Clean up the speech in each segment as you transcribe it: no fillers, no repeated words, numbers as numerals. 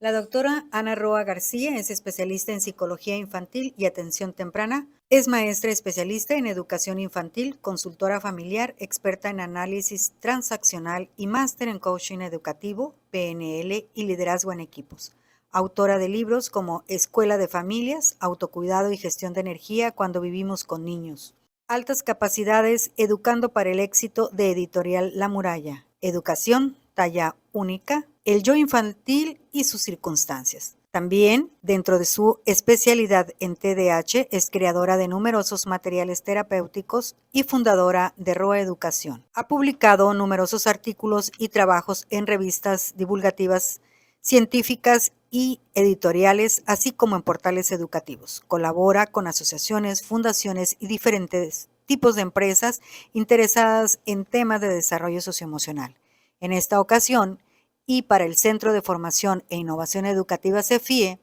La doctora Ana Roa García es especialista en psicología infantil y atención temprana. Es maestra especialista en educación infantil, consultora familiar, experta en análisis transaccional y máster en coaching educativo, PNL y liderazgo en equipos. Autora de libros como Escuela de Familias, Autocuidado y Gestión de Energía cuando vivimos con niños. Altas capacidades, educando para el éxito de Editorial La Muralla. Educación, talla única, el yo infantil y sus circunstancias. También, dentro de su especialidad en TDAH, es creadora de numerosos materiales terapéuticos y fundadora de Roa Educación. Ha publicado numerosos artículos y trabajos en revistas divulgativas, científicas y editoriales, así como en portales educativos. Colabora con asociaciones, fundaciones y diferentes tipos de empresas interesadas en temas de desarrollo socioemocional. En esta ocasión, y para el Centro de Formación e Innovación Educativa CEFIE,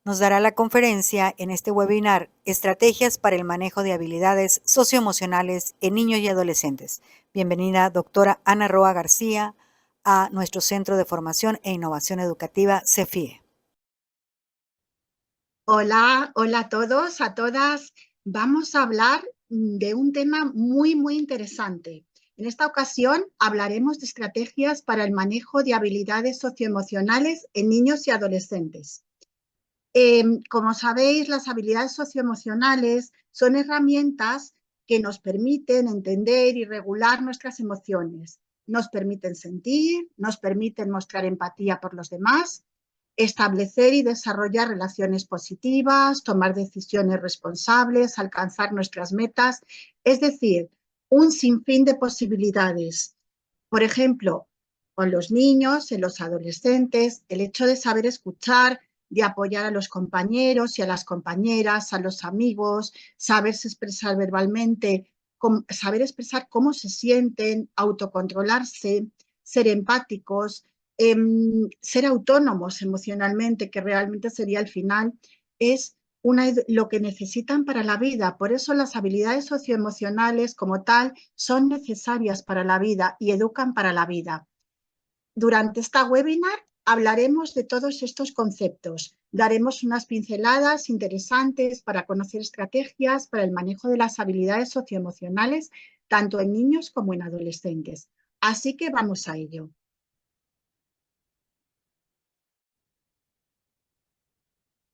nos dará la conferencia en este webinar Estrategias para el manejo de habilidades socioemocionales en niños y adolescentes. Bienvenida, doctora Ana Roa García, a nuestro Centro de Formación e Innovación Educativa CEFIE. Hola, hola a todos, a todas. Vamos a hablar de un tema muy interesante. En esta ocasión hablaremos de estrategias para el manejo de habilidades socioemocionales en niños y adolescentes. Como sabéis, las habilidades socioemocionales son herramientas que nos permiten entender y regular nuestras emociones. Nos permiten sentir, nos permiten mostrar empatía por los demás, establecer y desarrollar relaciones positivas, tomar decisiones responsables, alcanzar nuestras metas, es decir, un sinfín de posibilidades. Por ejemplo, con los niños, en los adolescentes, el hecho de saber escuchar, de apoyar a los compañeros y a las compañeras, a los amigos, saberse expresar verbalmente, saber expresar cómo se sienten, autocontrolarse, ser empáticos, ser autónomos emocionalmente, que realmente sería el final, es lo que necesitan para la vida. Por eso las habilidades socioemocionales como tal son necesarias para la vida y educan para la vida. Durante esta webinar hablaremos de todos estos conceptos. Daremos unas pinceladas interesantes para conocer estrategias para el manejo de las habilidades socioemocionales, tanto en niños como en adolescentes. Así que vamos a ello.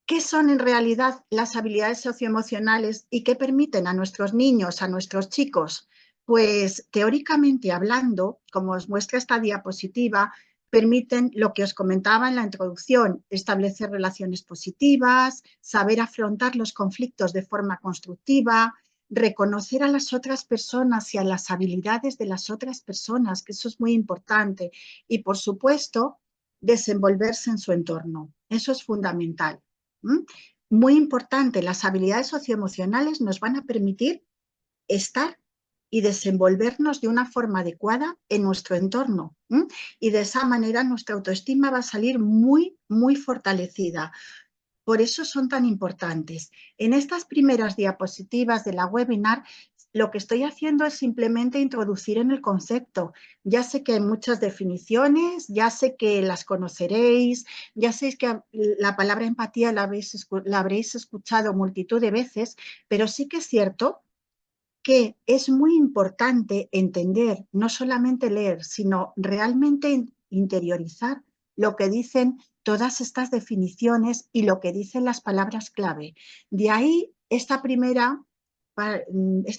¿Qué son en realidad las habilidades socioemocionales y qué permiten a nuestros niños, a nuestros chicos? Pues teóricamente hablando, como os muestra esta diapositiva, permiten lo que os comentaba en la introducción, establecer relaciones positivas, saber afrontar los conflictos de forma constructiva, reconocer a las otras personas y a las habilidades de las otras personas, que eso es muy importante, y por supuesto, desenvolverse en su entorno. Eso es fundamental. Muy importante, las habilidades socioemocionales nos van a permitir estar y desenvolvernos de una forma adecuada en nuestro entorno. Y de esa manera nuestra autoestima va a salir muy fortalecida. Por eso son tan importantes. En estas primeras diapositivas de la webinar, lo que estoy haciendo es simplemente introducir en el concepto. Ya sé que hay muchas definiciones, ya sé que las conoceréis, ya sé que la palabra empatía la habréis escuchado multitud de veces, pero sí que es cierto que es muy importante entender, no solamente leer, sino realmente interiorizar lo que dicen todas estas definiciones y lo que dicen las palabras clave. De ahí este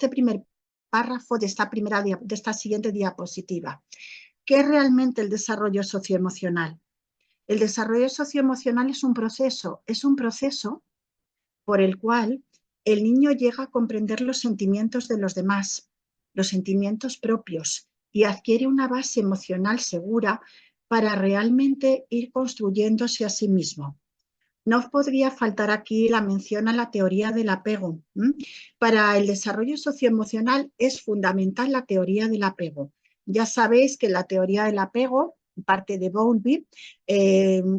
primer párrafo de esta siguiente diapositiva. ¿Qué es realmente el desarrollo socioemocional? El desarrollo socioemocional es un proceso por el cual el niño llega a comprender los sentimientos de los demás, los sentimientos propios, y adquiere una base emocional segura para realmente ir construyéndose a sí mismo. No podría faltar aquí la mención a la teoría del apego. Para el desarrollo socioemocional es fundamental la teoría del apego. Ya sabéis que la teoría del apego parte de Bowlby,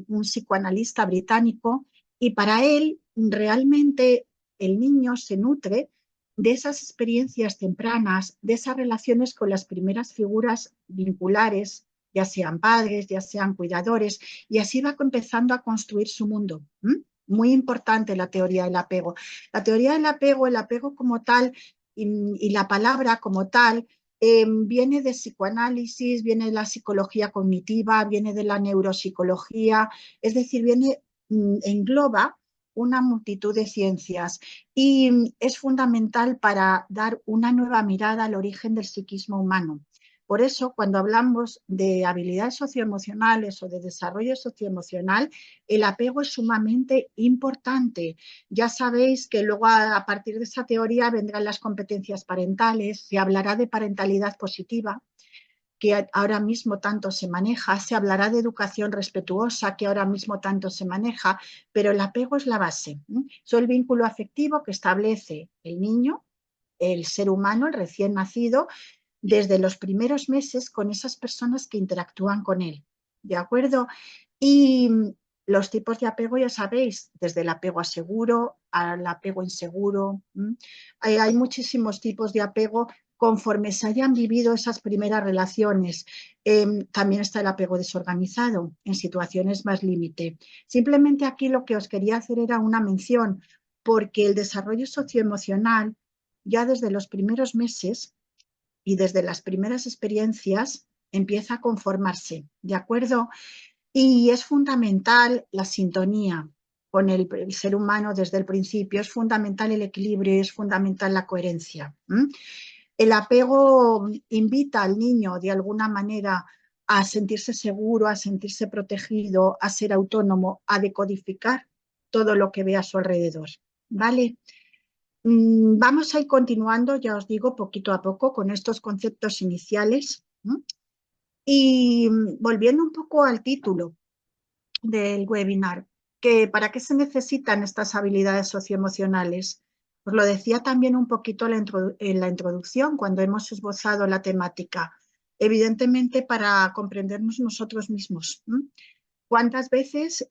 un psicoanalista británico, y para él realmente el niño se nutre de esas experiencias tempranas, de esas relaciones con las primeras figuras vinculares ya sean padres, ya sean cuidadores, y así va empezando a construir su mundo. Muy importante la teoría del apego. La teoría del apego, el apego como tal y la palabra como tal, viene de psicoanálisis, viene de la psicología cognitiva, viene de la neuropsicología, es decir, engloba una multitud de ciencias y es fundamental para dar una nueva mirada al origen del psiquismo humano. Por eso, cuando hablamos de habilidades socioemocionales o de desarrollo socioemocional, el apego es sumamente importante. Ya sabéis que luego a partir de esa teoría vendrán las competencias parentales, se hablará de parentalidad positiva, que ahora mismo tanto se maneja, se hablará de educación respetuosa, que ahora mismo tanto se maneja, pero el apego es la base. Es el vínculo afectivo que establece el niño, el ser humano, el recién nacido, desde los primeros meses con esas personas que interactúan con él. ¿De acuerdo? Y los tipos de apego, ya sabéis, desde el apego a seguro al apego inseguro. Hay muchísimos tipos de apego conforme se hayan vivido esas primeras relaciones. También está el apego desorganizado en situaciones más límite. Simplemente aquí lo que os quería hacer era una mención, porque el desarrollo socioemocional, ya desde los primeros meses y desde las primeras experiencias, empieza a conformarse, ¿de acuerdo? Y es fundamental la sintonía con el ser humano desde el principio, es fundamental el equilibrio y es fundamental la coherencia. El apego invita al niño de alguna manera a sentirse seguro, a sentirse protegido, a ser autónomo, a decodificar todo lo que ve a su alrededor. ¿Vale? Vamos a ir continuando, ya os digo, poquito a poco con estos conceptos iniciales. Y volviendo un poco al título del webinar, que ¿para qué se necesitan estas habilidades socioemocionales? Os lo decía también un poquito en la introducción, cuando hemos esbozado la temática. Evidentemente, para comprendernos nosotros mismos. ¿Cuántas veces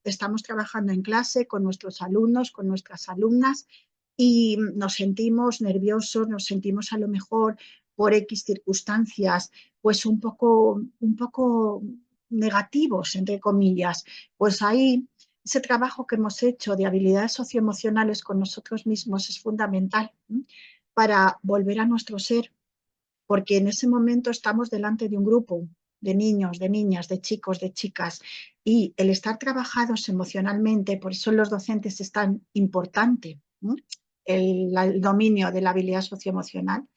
estamos trabajando en clase con nuestros alumnos, con nuestras alumnas y nos sentimos nerviosos, nos sentimos a lo mejor por X circunstancias, pues un poco negativos, entre comillas? Pues ahí ese trabajo que hemos hecho de habilidades socioemocionales con nosotros mismos es fundamental para volver a nuestro ser, porque en ese momento estamos delante de un grupo de niños, de niñas, de chicos, de chicas, y el estar trabajados emocionalmente, por eso los docentes es tan importante, el dominio de la habilidad socioemocional,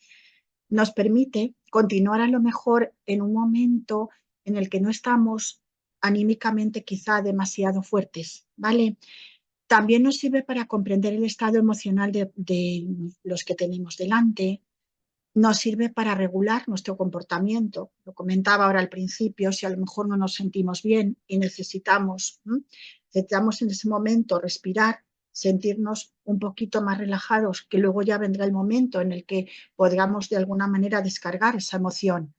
nos permite continuar a lo mejor en un momento en el que no estamos anímicamente quizá demasiado fuertes, ¿vale? También nos sirve para comprender el estado emocional de los que tenemos delante, nos sirve para regular nuestro comportamiento. Lo comentaba ahora al principio, si a lo mejor no nos sentimos bien y necesitamos en ese momento respirar, sentirnos un poquito más relajados, que luego ya vendrá el momento en el que podamos de alguna manera descargar esa emoción.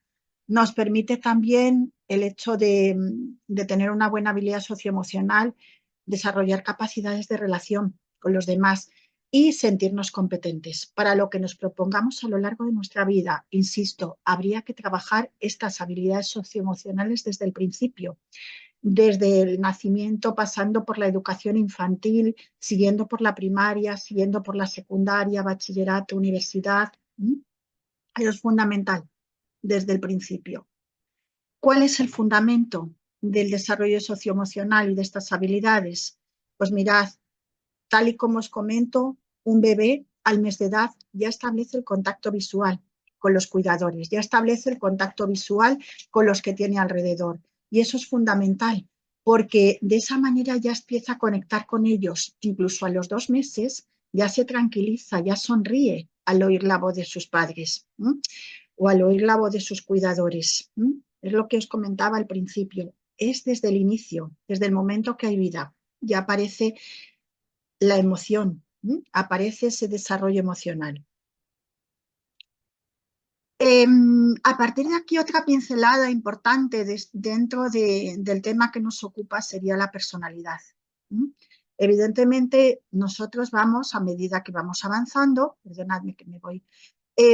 Nos permite también el hecho de tener una buena habilidad socioemocional, desarrollar capacidades de relación con los demás y sentirnos competentes para lo que nos propongamos a lo largo de nuestra vida. Insisto, habría que trabajar estas habilidades socioemocionales desde el principio, desde el nacimiento, pasando por la educación infantil, siguiendo por la primaria, siguiendo por la secundaria, bachillerato, universidad. Eso es fundamental desde el principio. ¿Cuál es el fundamento del desarrollo socioemocional y de estas habilidades? Pues mirad, tal y como os comento, un bebé al mes de edad ya establece el contacto visual con los cuidadores, ya establece el contacto visual con los que tiene alrededor. Y eso es fundamental, porque de esa manera ya empieza a conectar con ellos. Incluso a los 2 meses ya se tranquiliza, ya sonríe al oír la voz de sus padres o al oír la voz de sus cuidadores. Es lo que os comentaba al principio. Es desde el inicio, desde el momento que hay vida, ya aparece la emoción, aparece ese desarrollo emocional. A partir de aquí, otra pincelada importante dentro del tema que nos ocupa sería la personalidad. Evidentemente, nosotros vamos, a medida que vamos avanzando, perdonadme que me voy,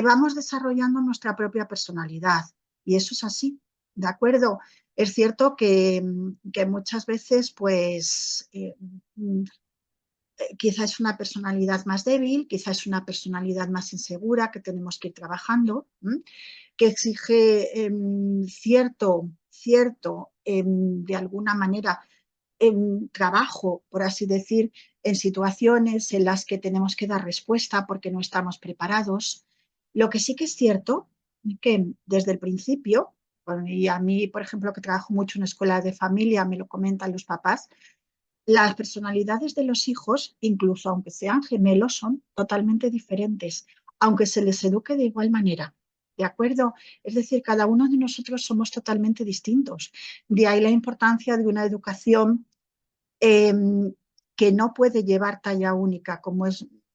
vamos desarrollando nuestra propia personalidad. Y eso es así. ¿De acuerdo? Es cierto que muchas veces, pues, quizás es una personalidad más débil, quizás es una personalidad más insegura que tenemos que ir trabajando, que exige de alguna manera, trabajo, por así decir, en situaciones en las que tenemos que dar respuesta porque no estamos preparados. Lo que sí que es cierto, que desde el principio, bueno, y a mí, por ejemplo, que trabajo mucho en escuela de familia, me lo comentan los papás, las personalidades de los hijos, incluso aunque sean gemelos, son totalmente diferentes, aunque se les eduque de igual manera. ¿De acuerdo? Es decir, cada uno de nosotros somos totalmente distintos. De ahí la importancia de una educación eh, que no puede llevar talla única, como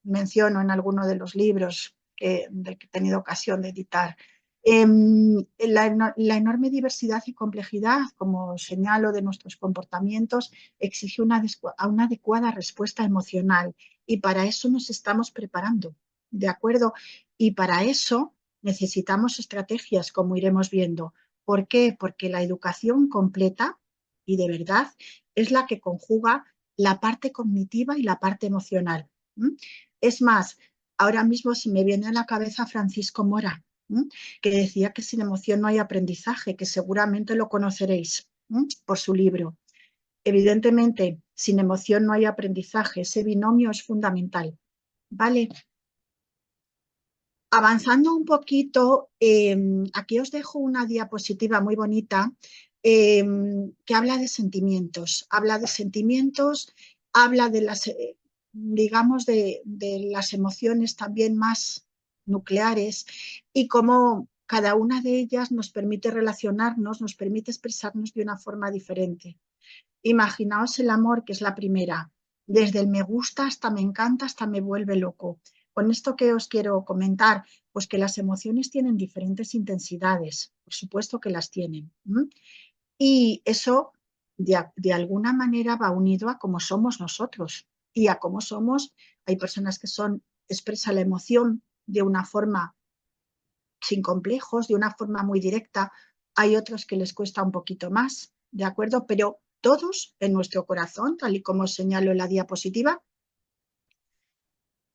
menciono en alguno de los libros del que he tenido ocasión de editar. La enorme diversidad y complejidad, como señalo, de nuestros comportamientos exige una adecuada respuesta emocional y para eso nos estamos preparando, ¿de acuerdo? Y para eso necesitamos estrategias, como iremos viendo. ¿Por qué? Porque la educación completa y de verdad es la que conjuga la parte cognitiva y la parte emocional. Es más, ahora mismo se me viene a la cabeza Francisco Mora, que decía que sin emoción no hay aprendizaje, que seguramente lo conoceréis por su libro. Evidentemente, sin emoción no hay aprendizaje, ese binomio es fundamental. ¿Vale? Avanzando un poquito, aquí os dejo una diapositiva muy bonita que habla de sentimientos, habla de las, digamos, de las emociones también más nucleares y cómo cada una de ellas nos permite relacionarnos, nos permite expresarnos de una forma diferente. Imaginaos el amor, que es la primera, desde el me gusta hasta me encanta, hasta me vuelve loco. Con esto que os quiero comentar, pues que las emociones tienen diferentes intensidades, por supuesto que las tienen. Y eso de alguna manera va unido a cómo somos nosotros y a cómo somos. Hay personas que expresan la emoción de una forma sin complejos, de una forma muy directa. Hay otros que les cuesta un poquito más, ¿de acuerdo? Pero todos en nuestro corazón, tal y como señalo en la diapositiva,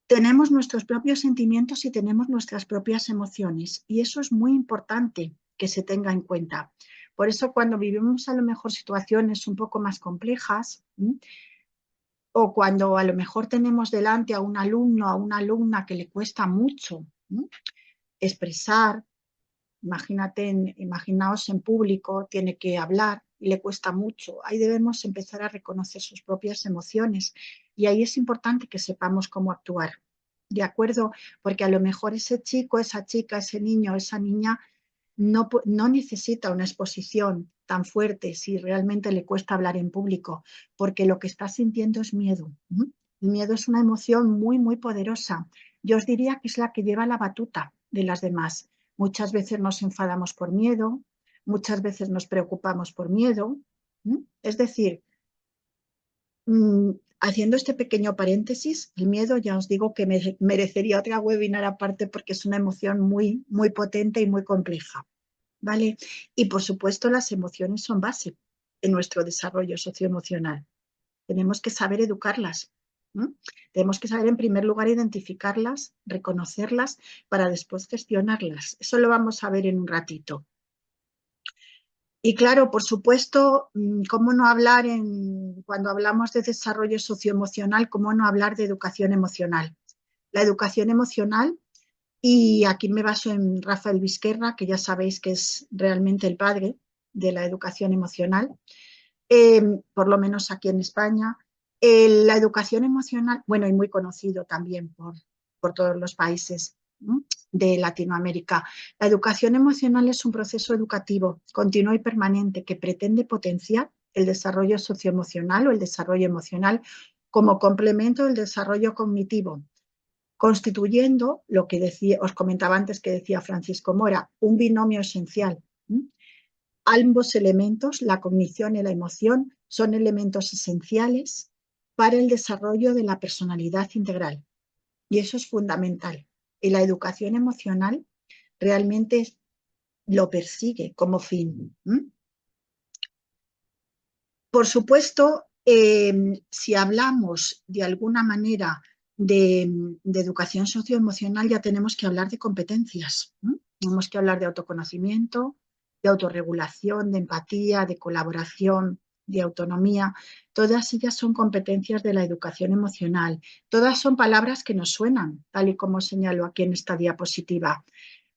tenemos nuestros propios sentimientos y tenemos nuestras propias emociones. Y eso es muy importante que se tenga en cuenta. Por eso cuando vivimos a lo mejor situaciones un poco más complejas, o cuando a lo mejor tenemos delante a un alumno, a una alumna que le cuesta mucho expresar, imaginaos en público, tiene que hablar y le cuesta mucho. Ahí debemos empezar a reconocer sus propias emociones y ahí es importante que sepamos cómo actuar. ¿De acuerdo? Porque a lo mejor ese chico, esa chica, ese niño, esa niña no necesita una exposición tan fuerte si realmente le cuesta hablar en público, porque lo que está sintiendo es miedo. El miedo es una emoción muy, muy poderosa. Yo os diría que es la que lleva la batuta de las demás. Muchas veces nos enfadamos por miedo, muchas veces nos preocupamos por miedo. Es decir, haciendo este pequeño paréntesis, el miedo ya os digo que merecería otra webinar aparte porque es una emoción muy, muy potente y muy compleja. ¿Vale? Y por supuesto las emociones son base en nuestro desarrollo socioemocional. Tenemos que saber educarlas. Tenemos que saber en primer lugar identificarlas, reconocerlas para después gestionarlas. Eso lo vamos a ver en un ratito. Y claro, por supuesto, ¿cómo no hablar cuando hablamos de desarrollo socioemocional, cómo no hablar de educación emocional? La educación emocional, y aquí me baso en Rafael Vizquerra, que ya sabéis que es realmente el padre de la educación emocional, por lo menos aquí en España. La educación emocional, bueno, y muy conocido también por todos los países de Latinoamérica. La educación emocional es un proceso educativo continuo y permanente que pretende potenciar el desarrollo socioemocional o el desarrollo emocional como complemento del desarrollo cognitivo, constituyendo lo que os comentaba antes que decía Francisco Mora, un binomio esencial. Ambos elementos, la cognición y la emoción, son elementos esenciales para el desarrollo de la personalidad integral. Y eso es fundamental. Y la educación emocional realmente lo persigue como fin. Por supuesto, si hablamos de alguna manera de educación socioemocional, ya tenemos que hablar de competencias. Tenemos que hablar de autoconocimiento, de autorregulación, de empatía, de colaboración, de autonomía. Todas ellas son competencias de la educación emocional. Todas son palabras que nos suenan, tal y como señalo aquí en esta diapositiva.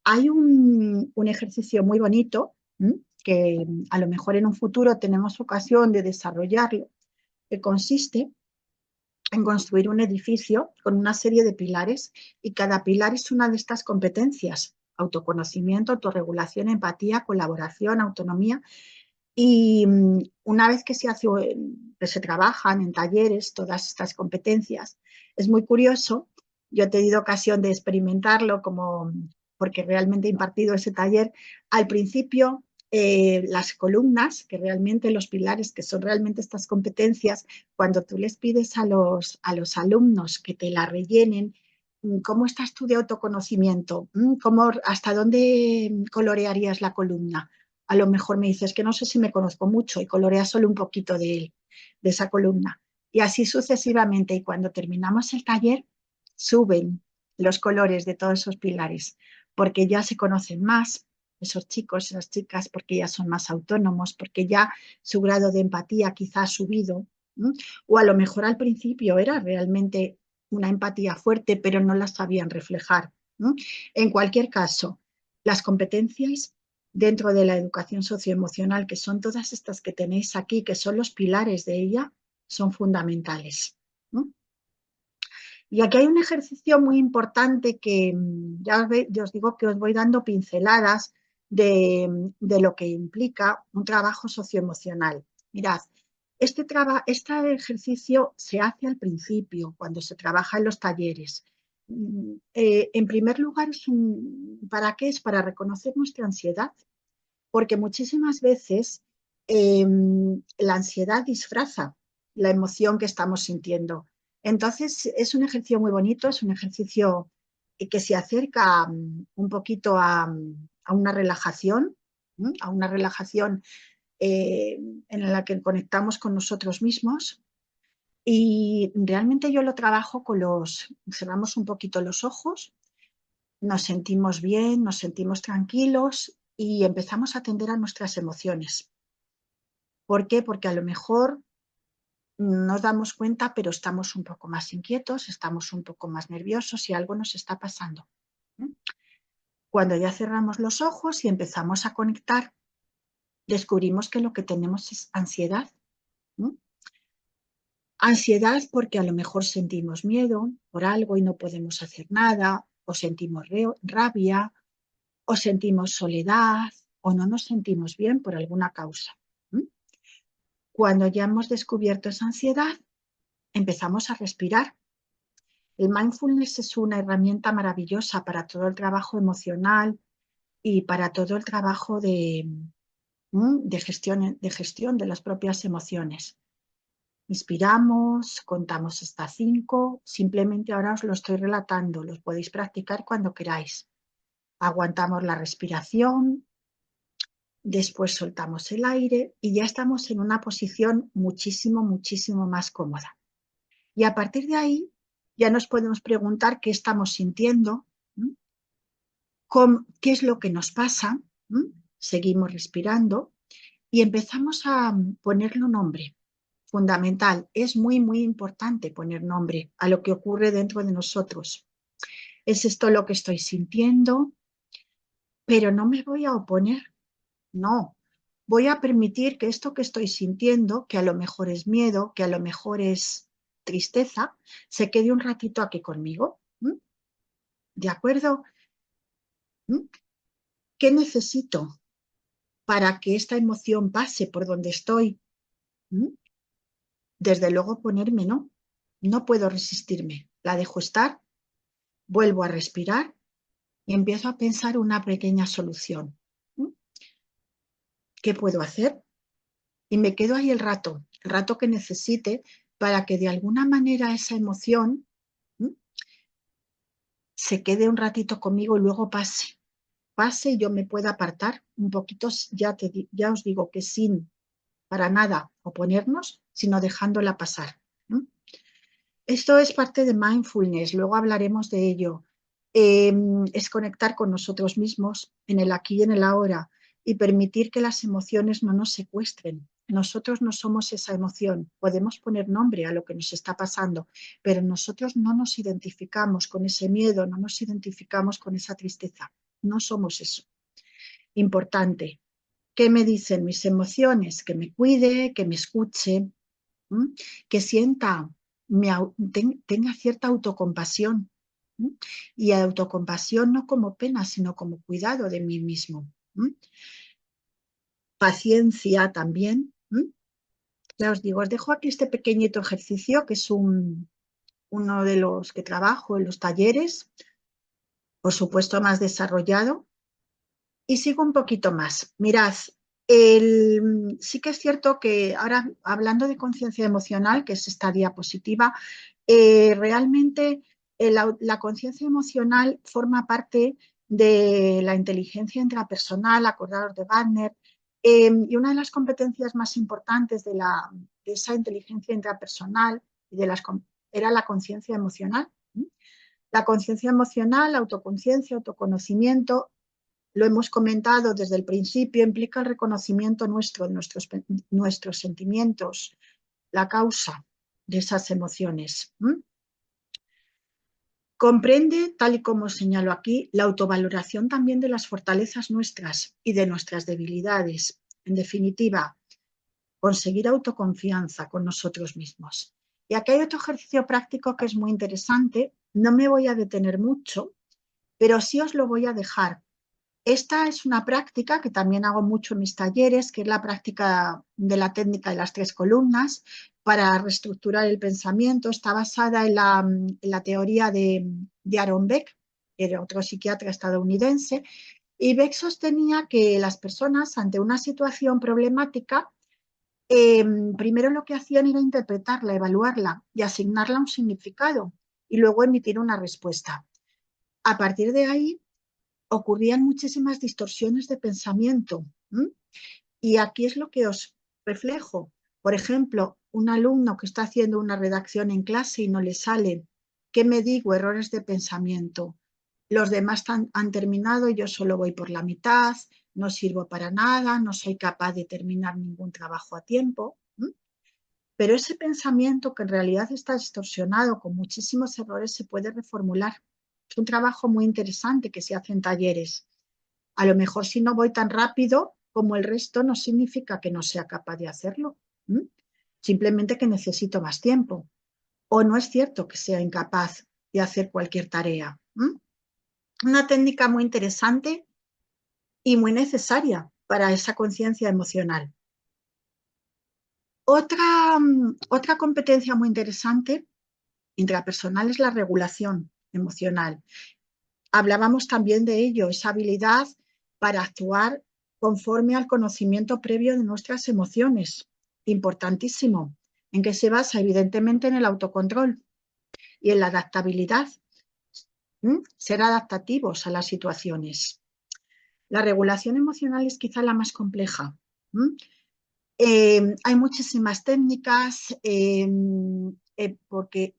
Hay un ejercicio muy bonito que a lo mejor en un futuro tenemos ocasión de desarrollarlo, que consiste en construir un edificio con una serie de pilares y cada pilar es una de estas competencias: autoconocimiento, autorregulación, empatía, colaboración, autonomía. Y una vez que que se trabajan en talleres todas estas competencias, es muy curioso. Yo he tenido ocasión de experimentarlo porque realmente he impartido ese taller. Al principio, las columnas, que realmente los pilares, que son realmente estas competencias, cuando tú les pides a los alumnos que te la rellenen, ¿cómo estás tú de autoconocimiento? ¿Hasta dónde colorearías la columna? A lo mejor me dices que no sé si me conozco mucho y colorea solo un poquito de esa columna. Y así sucesivamente. Y cuando terminamos el taller, suben los colores de todos esos pilares, porque ya se conocen más esos chicos, esas chicas, porque ya son más autónomos, porque ya su grado de empatía quizá ha subido. O a lo mejor al principio era realmente una empatía fuerte, pero no la sabían reflejar. En cualquier caso, las competencias dentro de la educación socioemocional, que son todas estas que tenéis aquí, que son los pilares de ella, son fundamentales. Y aquí hay un ejercicio muy importante que ya os digo que os voy dando pinceladas de lo que implica un trabajo socioemocional. Mirad, este ejercicio se hace al principio, cuando se trabaja en los talleres. En primer lugar, ¿para qué? Es para reconocer nuestra ansiedad, porque muchísimas veces la ansiedad disfraza la emoción que estamos sintiendo. Entonces, es un ejercicio muy bonito, es un ejercicio que se acerca un poquito a a una relajación en la que conectamos con nosotros mismos. Y realmente yo lo trabajo cerramos un poquito los ojos, nos sentimos bien, nos sentimos tranquilos y empezamos a atender a nuestras emociones. ¿Por qué? Porque a lo mejor nos damos cuenta, pero estamos un poco más inquietos, estamos un poco más nerviosos y algo nos está pasando. Cuando ya cerramos los ojos y empezamos a conectar, descubrimos que lo que tenemos es ansiedad. Ansiedad porque a lo mejor sentimos miedo por algo y no podemos hacer nada, o sentimos rabia, o sentimos soledad, o no nos sentimos bien por alguna causa. Cuando ya hemos descubierto esa ansiedad, empezamos a respirar. El mindfulness es una herramienta maravillosa para todo el trabajo emocional y para todo el trabajo de gestión de las propias emociones. Inspiramos, contamos hasta 5, simplemente ahora os lo estoy relatando, los podéis practicar cuando queráis. Aguantamos la respiración, después soltamos el aire y ya estamos en una posición muchísimo, muchísimo más cómoda. Y a partir de ahí ya nos podemos preguntar qué estamos sintiendo, qué es lo que nos pasa, seguimos respirando y empezamos a ponerle un nombre. Fundamental, es muy, muy importante poner nombre a lo que ocurre dentro de nosotros. ¿Es esto lo que estoy sintiendo? Pero no me voy a oponer, no. Voy a permitir que esto que estoy sintiendo, que a lo mejor es miedo, que a lo mejor es tristeza, se quede un ratito aquí conmigo. ¿De acuerdo? ¿Qué necesito para que esta emoción pase por donde estoy? Desde luego ponerme, no. No puedo resistirme. La dejo estar, vuelvo a respirar y empiezo a pensar una pequeña solución. ¿Qué puedo hacer? Y me quedo ahí el rato que necesite para que de alguna manera esa emoción se quede un ratito conmigo y luego pase. pase y yo me pueda apartar un poquito, ya os digo que sin para nada oponernos, sino dejándola pasar. Esto es parte de mindfulness, luego hablaremos de ello. Es conectar con nosotros mismos en el aquí y en el ahora y permitir que las emociones no nos secuestren. Nosotros no somos esa emoción, podemos poner nombre a lo que nos está pasando, pero nosotros no nos identificamos con ese miedo, no nos identificamos con esa tristeza, no somos eso. Importante, ¿qué me dicen mis emociones? Que me cuide, que me escuche, que sienta, tenga cierta autocompasión. Y autocompasión no como pena, sino como cuidado de mí mismo. Paciencia también. Ya os digo, os dejo aquí este pequeñito ejercicio que es uno de los que trabajo en los talleres, por supuesto más desarrollado. Y sigo un poquito más. Mirad, sí que es cierto que ahora hablando de conciencia emocional, que es esta diapositiva, realmente la conciencia emocional forma parte de la inteligencia intrapersonal, acordaros de Wagner, y una de las competencias más importantes de esa inteligencia intrapersonal era la conciencia emocional. La conciencia emocional, autoconciencia, autoconocimiento, lo hemos comentado desde el principio, implica el reconocimiento nuestro de nuestros sentimientos, la causa de esas emociones. Comprende, tal y como señalo aquí, la autovaloración también de las fortalezas nuestras y de nuestras debilidades. En definitiva, conseguir autoconfianza con nosotros mismos. Y aquí hay otro ejercicio práctico que es muy interesante. No me voy a detener mucho, pero sí os lo voy a dejar. Esta es una práctica que también hago mucho en mis talleres, que es la práctica de la técnica de las 3 columnas para reestructurar el pensamiento. Está basada en la teoría de Aaron Beck, que era otro psiquiatra estadounidense, y Beck sostenía que las personas ante una situación problemática, primero lo que hacían era interpretarla, evaluarla y asignarla un significado y luego emitir una respuesta. A partir de ahí, ocurrían muchísimas distorsiones de pensamiento. Y aquí es lo que os reflejo. Por ejemplo, un alumno que está haciendo una redacción en clase y no le sale, ¿qué me digo? Errores de pensamiento. Los demás han terminado y yo solo voy por la mitad, no sirvo para nada, no soy capaz de terminar ningún trabajo a tiempo. Pero ese pensamiento que en realidad está distorsionado con muchísimos errores se puede reformular. Es un trabajo muy interesante que se hace en talleres. A lo mejor si no voy tan rápido como el resto no significa que no sea capaz de hacerlo. Simplemente que necesito más tiempo. O no es cierto que sea incapaz de hacer cualquier tarea. Una técnica muy interesante y muy necesaria para esa conciencia emocional. Otra competencia muy interesante intrapersonal es la regulación emocional. Hablábamos también de ello, esa habilidad para actuar conforme al conocimiento previo de nuestras emociones. Importantísimo, en que se basa evidentemente en el autocontrol y en la adaptabilidad. Ser adaptativos a las situaciones. La regulación emocional es quizá la más compleja. Hay muchísimas técnicas,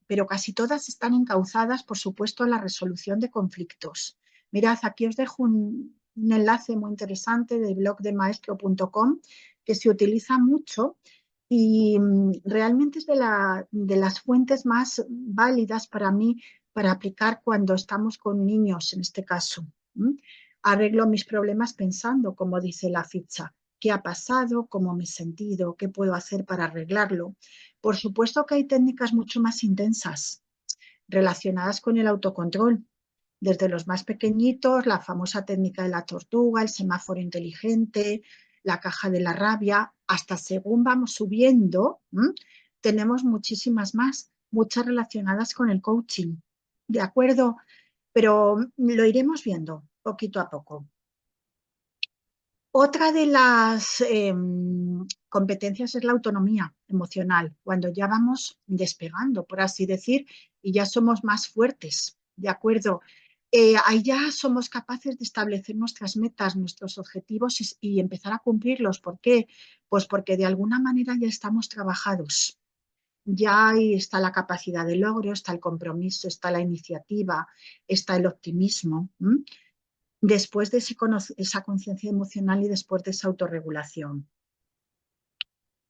pero casi todas están encauzadas, por supuesto, en la resolución de conflictos. Mirad, aquí os dejo un enlace muy interesante del blog de maestro.com que se utiliza mucho y realmente es de las fuentes más válidas para mí para aplicar cuando estamos con niños, en este caso. Arreglo mis problemas pensando, como dice la ficha. ¿Qué ha pasado? ¿Cómo me he sentido? ¿Qué puedo hacer para arreglarlo? Por supuesto que hay técnicas mucho más intensas relacionadas con el autocontrol. Desde los más pequeñitos, la famosa técnica de la tortuga, el semáforo inteligente, la caja de la rabia, hasta según vamos subiendo, tenemos muchísimas más, muchas relacionadas con el coaching. ¿De acuerdo? Pero lo iremos viendo poquito a poco. Otra de las competencias es la autonomía emocional, cuando ya vamos despegando, por así decir, y ya somos más fuertes, ¿de acuerdo? ahí ya somos capaces de establecer nuestras metas, nuestros objetivos y empezar a cumplirlos. ¿Por qué? Pues porque de alguna manera ya estamos trabajados. Ya ahí está la capacidad de logro, está el compromiso, está la iniciativa, está el optimismo. Después de esa conciencia emocional y después de esa autorregulación.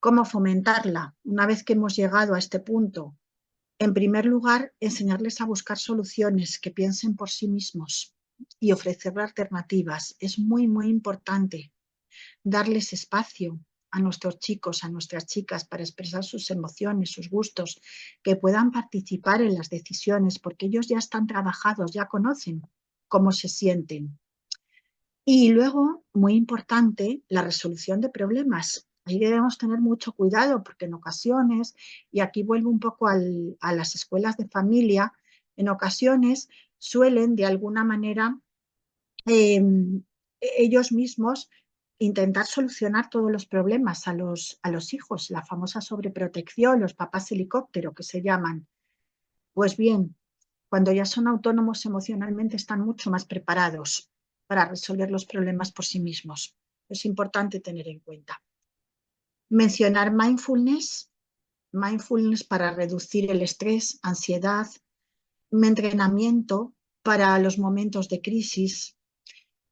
¿Cómo fomentarla? Una vez que hemos llegado a este punto, en primer lugar, enseñarles a buscar soluciones, que piensen por sí mismos y ofrecer alternativas. Es muy, muy importante darles espacio a nuestros chicos, a nuestras chicas, para expresar sus emociones, sus gustos, que puedan participar en las decisiones, porque ellos ya están trabajados, ya conocen cómo se sienten. Y luego, muy importante, la resolución de problemas. Ahí debemos tener mucho cuidado porque en ocasiones, y aquí vuelvo un poco a las escuelas de familia, en ocasiones suelen de alguna manera eh, ellos mismos intentar solucionar todos los problemas a los hijos, la famosa sobreprotección, los papás helicóptero que se llaman. Pues bien, cuando ya son autónomos emocionalmente están mucho más preparados para resolver los problemas por sí mismos. Es importante tener en cuenta. Mencionar mindfulness para reducir el estrés, ansiedad, entrenamiento para los momentos de crisis.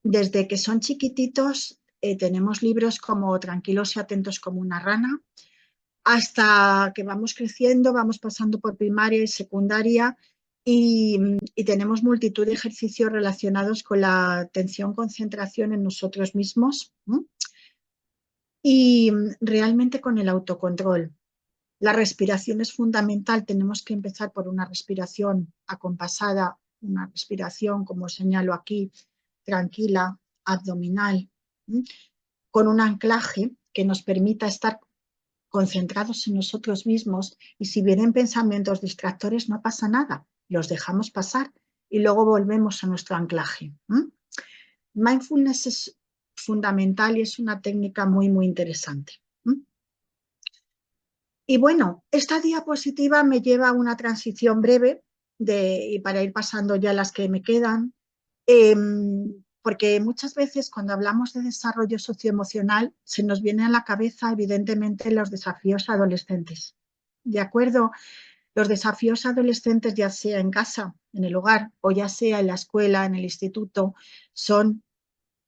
Desde que son chiquititos tenemos libros como Tranquilos y atentos como una rana, hasta que vamos creciendo, vamos pasando por primaria y secundaria y tenemos multitud de ejercicios relacionados con la atención, concentración en nosotros mismos, ¿no? Y realmente con el autocontrol. La respiración es fundamental, tenemos que empezar por una respiración acompasada, una respiración, como señalo aquí, tranquila, abdominal, ¿sí? Con un anclaje que nos permita estar concentrados en nosotros mismos y si vienen pensamientos distractores no pasa nada, los dejamos pasar y luego volvemos a nuestro anclaje. Mindfulness es fundamental y es una técnica muy, muy interesante. Y bueno, esta diapositiva me lleva a una transición breve y para ir pasando ya las que me quedan, porque muchas veces cuando hablamos de desarrollo socioemocional se nos viene a la cabeza evidentemente los desafíos adolescentes. ¿De acuerdo? Los desafíos adolescentes, ya sea en casa, en el hogar, o ya sea en la escuela, en el instituto, son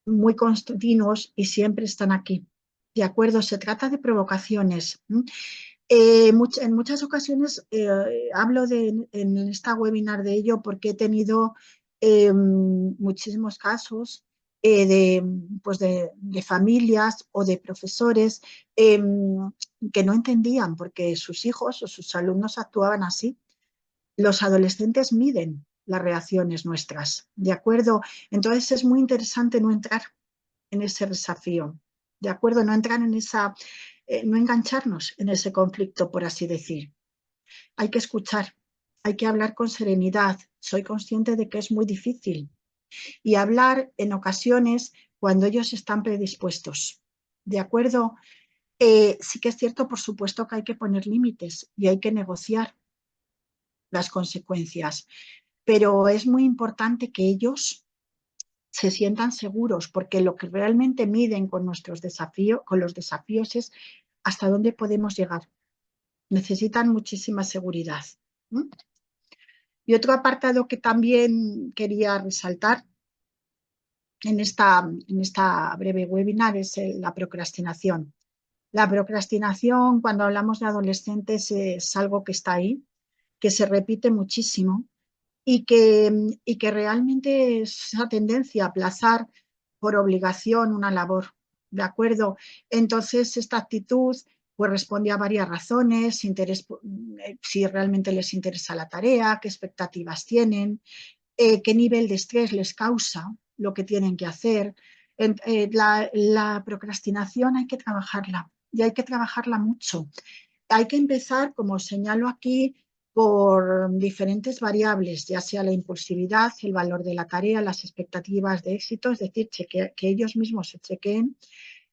muy continuos y siempre están aquí. ¿De acuerdo? Se trata de provocaciones. En muchas ocasiones hablo en esta webinar de ello porque he tenido muchísimos casos pues de familias o de profesores que no entendían porque sus hijos o sus alumnos actuaban así. Los adolescentes miden las reacciones nuestras, ¿de acuerdo? Entonces es muy interesante no entrar en ese desafío, ¿de acuerdo? No entrar en no engancharnos en ese conflicto, por así decir. Hay que escuchar, hay que hablar con serenidad. Soy consciente de que es muy difícil. Y hablar en ocasiones cuando ellos están predispuestos. ¿De acuerdo? Sí que es cierto, por supuesto, que hay que poner límites y hay que negociar las consecuencias. Pero es muy importante que ellos se sientan seguros, porque lo que realmente miden con nuestros desafíos, con los desafíos es hasta dónde podemos llegar. Necesitan muchísima seguridad. Y otro apartado que también quería resaltar en esta breve webinar es la procrastinación. La procrastinación, cuando hablamos de adolescentes, es algo que está ahí, que se repite muchísimo y que realmente es esa tendencia a aplazar por obligación una labor, ¿de acuerdo? Entonces, esta actitud pues responde a varias razones, si realmente les interesa la tarea, qué expectativas tienen, qué nivel de estrés les causa lo que tienen que hacer. La procrastinación hay que trabajarla y hay que trabajarla mucho. Hay que empezar, como señalo aquí, por diferentes variables, ya sea la impulsividad, el valor de la tarea, las expectativas de éxito, es decir, que ellos mismos se chequeen.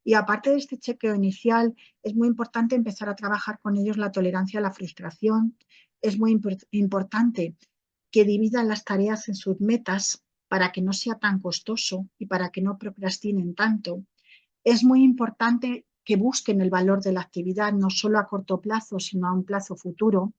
Y aparte de este chequeo inicial, es muy importante empezar a trabajar con ellos la tolerancia a la frustración. Es muy importante que dividan las tareas en submetas, para que no sea tan costoso y para que no procrastinen tanto, es muy importante que busquen el valor de la actividad, no solo a corto plazo, sino a un plazo futuro,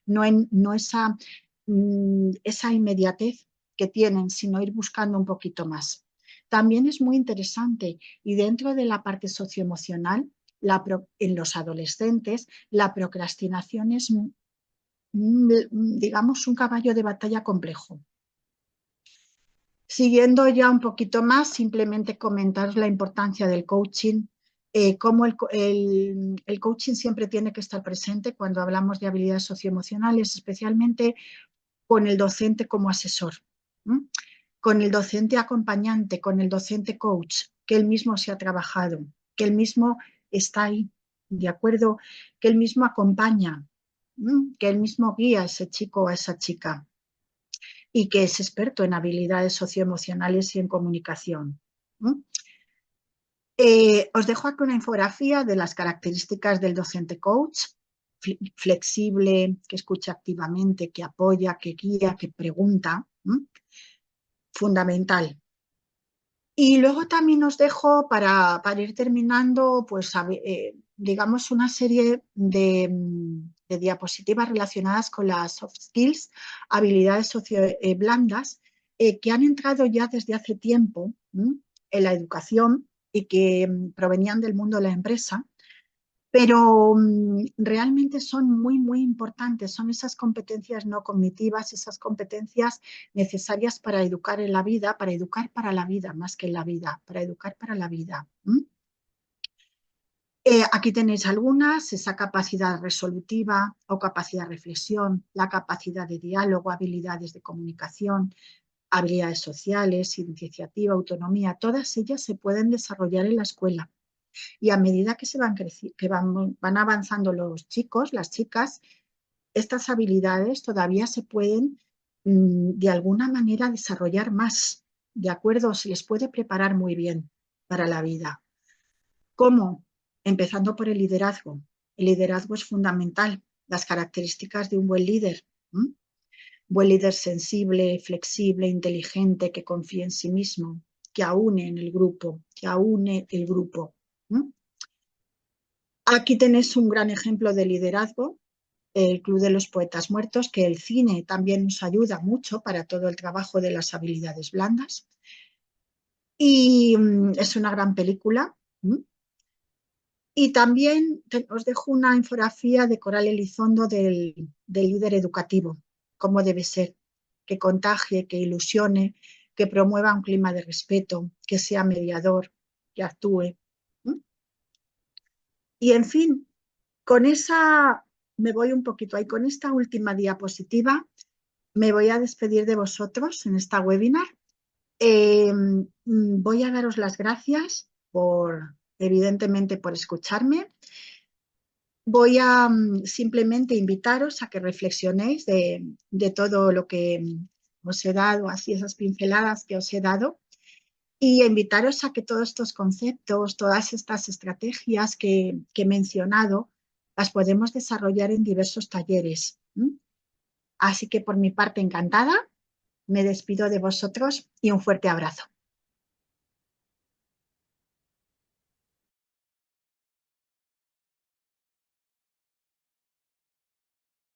no esa inmediatez que tienen, sino ir buscando un poquito más. También es muy interesante y dentro de la parte socioemocional, en los adolescentes, la procrastinación es, digamos, un caballo de batalla complejo. Siguiendo ya un poquito más, simplemente comentaros la importancia del coaching, cómo el coaching siempre tiene que estar presente cuando hablamos de habilidades socioemocionales, especialmente con el docente como asesor, ¿m? Con el docente acompañante, con el docente coach, que él mismo se ha trabajado, que él mismo está ahí, ¿de acuerdo? Que él mismo acompaña, que él mismo guía a ese chico o a esa chica y que es experto en habilidades socioemocionales y en comunicación. Os dejo aquí una infografía de las características del docente coach: flexible, que escucha activamente, que apoya, que guía, que pregunta. Fundamental. Y luego también os dejo para ir terminando, pues digamos una serie de diapositivas relacionadas con las soft skills, habilidades blandas, que han entrado ya desde hace tiempo en la educación y que provenían del mundo de la empresa, pero realmente son muy, muy importantes. Son esas competencias no cognitivas, esas competencias necesarias para educar en la vida, para educar para la vida, más que en la vida, para educar para la vida. Aquí tenéis algunas: esa capacidad resolutiva o capacidad de reflexión, la capacidad de diálogo, habilidades de comunicación, habilidades sociales, iniciativa, autonomía. Todas ellas se pueden desarrollar en la escuela. Y a medida que van avanzando los chicos, las chicas, estas habilidades todavía se pueden de alguna manera desarrollar más, ¿de acuerdo? Se les puede preparar muy bien para la vida. ¿Cómo? Empezando por el liderazgo. El liderazgo es fundamental. Las características de un buen líder. Buen líder sensible, flexible, inteligente, que confíe en sí mismo, que aúne en el grupo, que aúne el grupo. Aquí tenéis un gran ejemplo de liderazgo, el Club de los Poetas Muertos, que el cine también nos ayuda mucho para todo el trabajo de las habilidades blandas. Y es una gran película. Y también os dejo una infografía de Coral Elizondo del líder educativo, cómo debe ser, que contagie, que ilusione, que promueva un clima de respeto, que sea mediador, que actúe. Y en fin, con esa, me voy un poquito ahí, con esta última diapositiva, me voy a despedir de vosotros en esta webinar. Voy a daros las gracias evidentemente, por escucharme. Voy a simplemente invitaros a que reflexionéis de todo lo que os he dado, así esas pinceladas que os he dado, y invitaros a que todos estos conceptos, todas estas estrategias que he mencionado, las podemos desarrollar en diversos talleres. Así que por mi parte, encantada, me despido de vosotros y un fuerte abrazo.